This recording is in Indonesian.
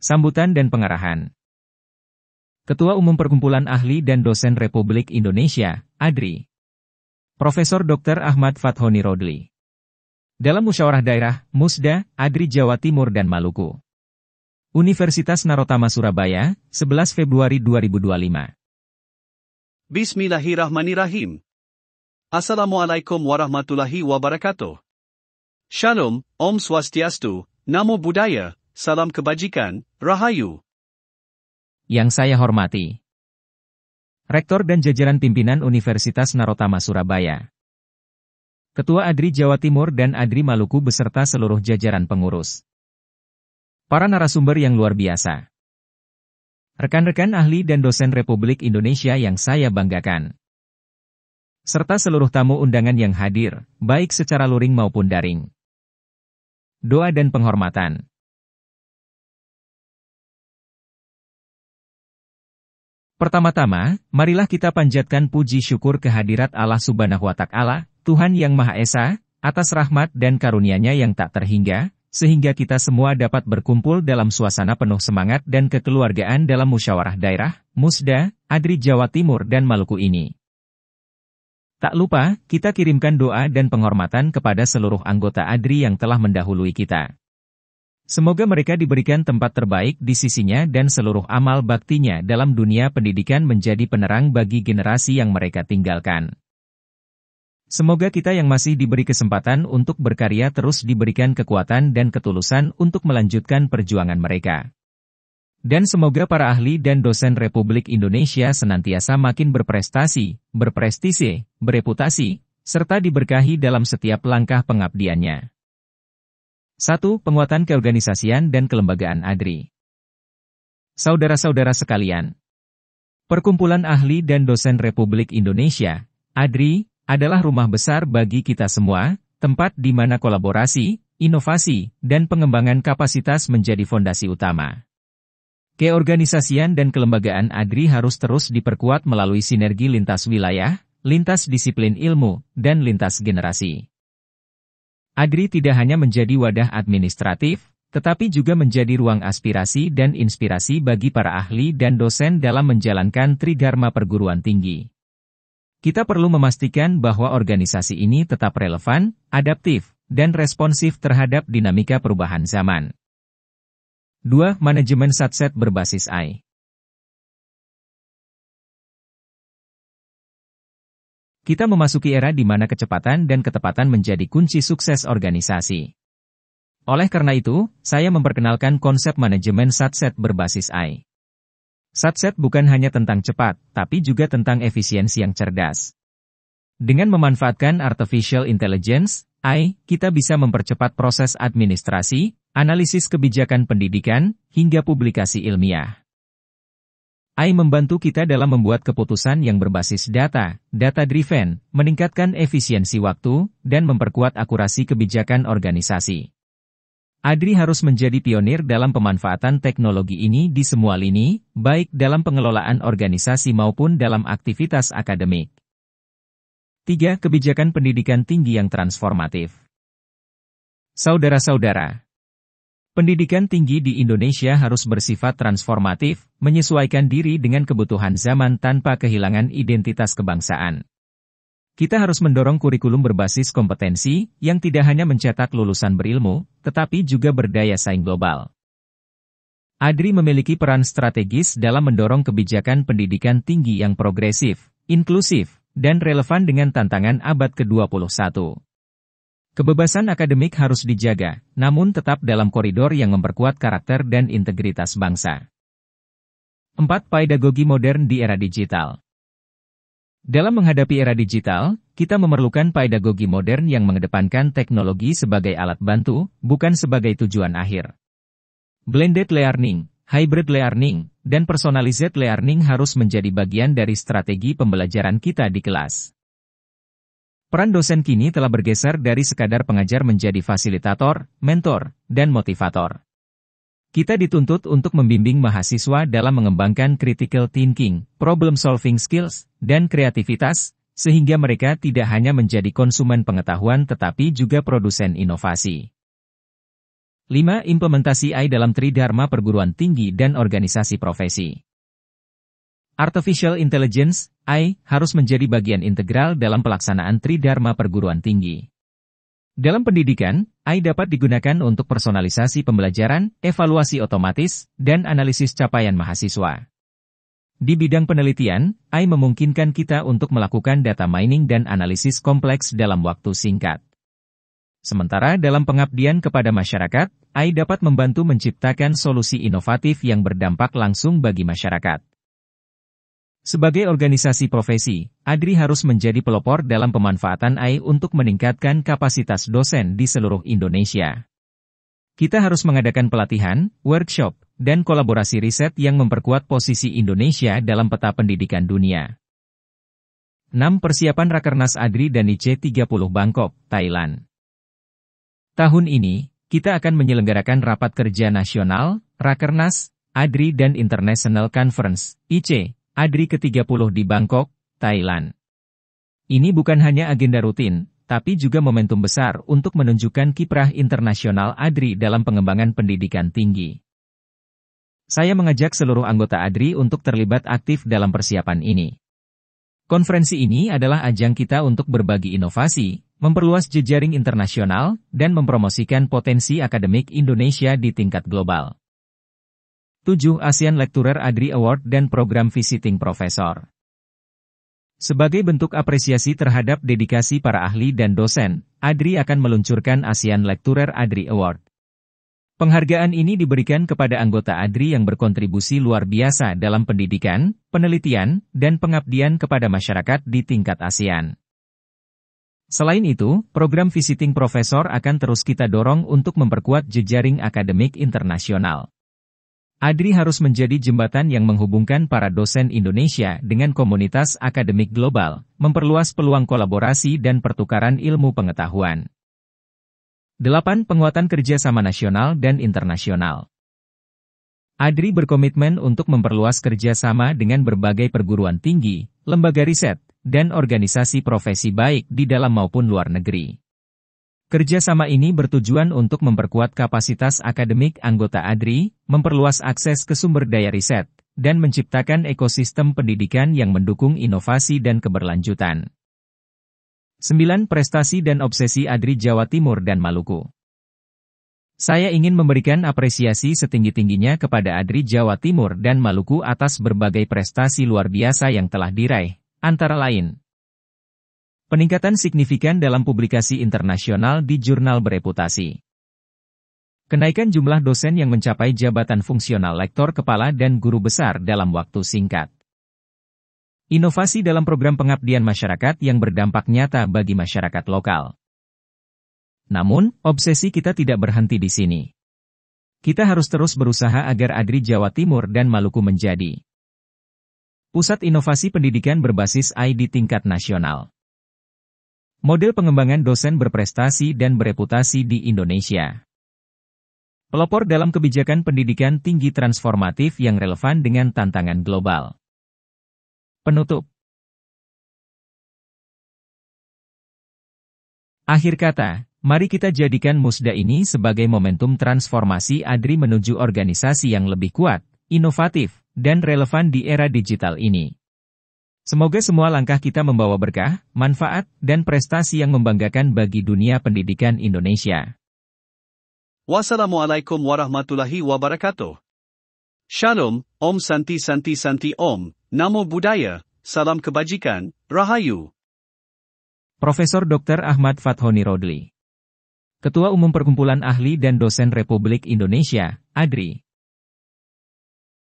Sambutan dan pengarahan. Ketua Umum Perkumpulan Ahli dan Dosen Republik Indonesia, ADRI. Profesor Dr. Ahmad Fathoni Rodli. Dalam Musyawarah Daerah, Musda, ADRI Jawa Timur dan Maluku. Universitas Narotama Surabaya, 11 Februari 2025. Bismillahirrahmanirrahim. Assalamualaikum warahmatullahi wabarakatuh. Shalom, Om Swastiastu, Namo Buddhaya, Salam Kebajikan, Rahayu. Yang saya hormati Rektor dan jajaran pimpinan Universitas Narotama Surabaya, Ketua ADRI Jawa Timur dan ADRI Maluku beserta seluruh jajaran pengurus, para narasumber yang luar biasa, rekan-rekan ahli dan dosen Republik Indonesia yang saya banggakan, serta seluruh tamu undangan yang hadir, baik secara luring maupun daring. Doa dan penghormatan. Pertama-tama, marilah kita panjatkan puji syukur kehadirat Allah Subhanahu wa Ta'ala, Tuhan Yang Maha Esa, atas rahmat dan karunia-Nya yang tak terhingga, sehingga kita semua dapat berkumpul dalam suasana penuh semangat dan kekeluargaan dalam musyawarah daerah, Musda, ADRI Jawa Timur dan Maluku ini. Tak lupa, kita kirimkan doa dan penghormatan kepada seluruh anggota ADRI yang telah mendahului kita. Semoga mereka diberikan tempat terbaik di sisinya dan seluruh amal baktinya dalam dunia pendidikan menjadi penerang bagi generasi yang mereka tinggalkan. Semoga kita yang masih diberi kesempatan untuk berkarya terus diberikan kekuatan dan ketulusan untuk melanjutkan perjuangan mereka. Dan semoga para ahli dan dosen Republik Indonesia senantiasa makin berprestasi, berprestise, bereputasi, serta diberkahi dalam setiap langkah pengabdiannya. 1. Penguatan keorganisasian dan kelembagaan ADRI. Saudara-saudara sekalian, Perkumpulan Ahli dan Dosen Republik Indonesia, ADRI, adalah rumah besar bagi kita semua, tempat di mana kolaborasi, inovasi, dan pengembangan kapasitas menjadi fondasi utama. Keorganisasian dan kelembagaan ADRI harus terus diperkuat melalui sinergi lintas wilayah, lintas disiplin ilmu, dan lintas generasi. ADRI tidak hanya menjadi wadah administratif, tetapi juga menjadi ruang aspirasi dan inspirasi bagi para ahli dan dosen dalam menjalankan tridharma perguruan tinggi. Kita perlu memastikan bahwa organisasi ini tetap relevan, adaptif, dan responsif terhadap dinamika perubahan zaman. 2. Manajemen satset berbasis AI. Kita memasuki era di mana kecepatan dan ketepatan menjadi kunci sukses organisasi. Oleh karena itu, saya memperkenalkan konsep manajemen satset berbasis AI. Satset bukan hanya tentang cepat, tapi juga tentang efisiensi yang cerdas. Dengan memanfaatkan Artificial Intelligence, AI, kita bisa mempercepat proses administrasi, analisis kebijakan pendidikan, hingga publikasi ilmiah. AI membantu kita dalam membuat keputusan yang berbasis data, data-driven, meningkatkan efisiensi waktu, dan memperkuat akurasi kebijakan organisasi. ADRI harus menjadi pionir dalam pemanfaatan teknologi ini di semua lini, baik dalam pengelolaan organisasi maupun dalam aktivitas akademik. 3. Kebijakan pendidikan tinggi yang transformatif. Saudara-saudara, pendidikan tinggi di Indonesia harus bersifat transformatif, menyesuaikan diri dengan kebutuhan zaman tanpa kehilangan identitas kebangsaan. Kita harus mendorong kurikulum berbasis kompetensi, yang tidak hanya mencetak lulusan berilmu, tetapi juga berdaya saing global. ADRI memiliki peran strategis dalam mendorong kebijakan pendidikan tinggi yang progresif, inklusif, dan relevan dengan tantangan abad ke-21. Kebebasan akademik harus dijaga, namun tetap dalam koridor yang memperkuat karakter dan integritas bangsa. 4. Pedagogi modern di era digital. Dalam menghadapi era digital, kita memerlukan pedagogi modern yang mengedepankan teknologi sebagai alat bantu, bukan sebagai tujuan akhir. Blended learning, hybrid learning, dan personalized learning harus menjadi bagian dari strategi pembelajaran kita di kelas. Peran dosen kini telah bergeser dari sekadar pengajar menjadi fasilitator, mentor, dan motivator. Kita dituntut untuk membimbing mahasiswa dalam mengembangkan critical thinking, problem solving skills, dan kreativitas, sehingga mereka tidak hanya menjadi konsumen pengetahuan tetapi juga produsen inovasi. 5. Implementasi AI dalam Tridharma perguruan tinggi dan organisasi profesi. Artificial Intelligence, AI, harus menjadi bagian integral dalam pelaksanaan Tridharma perguruan tinggi. Dalam pendidikan, AI dapat digunakan untuk personalisasi pembelajaran, evaluasi otomatis, dan analisis capaian mahasiswa. Di bidang penelitian, AI memungkinkan kita untuk melakukan data mining dan analisis kompleks dalam waktu singkat. Sementara dalam pengabdian kepada masyarakat, AI dapat membantu menciptakan solusi inovatif yang berdampak langsung bagi masyarakat. Sebagai organisasi profesi, ADRI harus menjadi pelopor dalam pemanfaatan AI untuk meningkatkan kapasitas dosen di seluruh Indonesia. Kita harus mengadakan pelatihan, workshop, dan kolaborasi riset yang memperkuat posisi Indonesia dalam peta pendidikan dunia. 6. Persiapan Rakernas ADRI dan IC30 Bangkok, Thailand. Tahun ini, kita akan menyelenggarakan rapat kerja nasional, Rakernas, ADRI dan International Conference, IC, ADRI ke-30 di Bangkok, Thailand. Ini bukan hanya agenda rutin, tapi juga momentum besar untuk menunjukkan kiprah internasional ADRI dalam pengembangan pendidikan tinggi. Saya mengajak seluruh anggota ADRI untuk terlibat aktif dalam persiapan ini. Konferensi ini adalah ajang kita untuk berbagi inovasi, memperluas jejaring internasional, dan mempromosikan potensi akademik Indonesia di tingkat global. 7. ASEAN Lecturer ADRI Award dan Program Visiting Professor. Sebagai bentuk apresiasi terhadap dedikasi para ahli dan dosen, ADRI akan meluncurkan ASEAN Lecturer ADRI Award. Penghargaan ini diberikan kepada anggota ADRI yang berkontribusi luar biasa dalam pendidikan, penelitian, dan pengabdian kepada masyarakat di tingkat ASEAN. Selain itu, program Visiting Professor akan terus kita dorong untuk memperkuat jejaring akademik internasional. ADRI harus menjadi jembatan yang menghubungkan para dosen Indonesia dengan komunitas akademik global, memperluas peluang kolaborasi dan pertukaran ilmu pengetahuan. 8. Penguatan kerjasama nasional dan internasional. ADRI berkomitmen untuk memperluas kerjasama dengan berbagai perguruan tinggi, lembaga riset, dan organisasi profesi baik di dalam maupun luar negeri. Kerjasama ini bertujuan untuk memperkuat kapasitas akademik anggota ADRI, memperluas akses ke sumber daya riset, dan menciptakan ekosistem pendidikan yang mendukung inovasi dan keberlanjutan. 9. Prestasi dan obsesi ADRI Jawa Timur dan Maluku. Saya ingin memberikan apresiasi setinggi-tingginya kepada ADRI Jawa Timur dan Maluku atas berbagai prestasi luar biasa yang telah diraih, antara lain peningkatan signifikan dalam publikasi internasional di jurnal bereputasi. Kenaikan jumlah dosen yang mencapai jabatan fungsional lektor kepala dan guru besar dalam waktu singkat. Inovasi dalam program pengabdian masyarakat yang berdampak nyata bagi masyarakat lokal. Namun, obsesi kita tidak berhenti di sini. Kita harus terus berusaha agar ADRI Jawa Timur dan Maluku menjadi pusat inovasi pendidikan berbasis AI di tingkat nasional. Model pengembangan dosen berprestasi dan bereputasi di Indonesia. Pelopor dalam kebijakan pendidikan tinggi transformatif yang relevan dengan tantangan global. Penutup. Akhir kata, mari kita jadikan musda ini sebagai momentum transformasi ADRI menuju organisasi yang lebih kuat, inovatif, dan relevan di era digital ini. Semoga semua langkah kita membawa berkah, manfaat, dan prestasi yang membanggakan bagi dunia pendidikan Indonesia. Wassalamualaikum warahmatullahi wabarakatuh. Shalom, Om Santi Santi Santi Om, Namo Buddhaya, Salam Kebajikan, Rahayu. Profesor Dr. Ahmad Fathoni Rodli, Ketua Umum Perkumpulan Ahli dan Dosen Republik Indonesia, ADRI.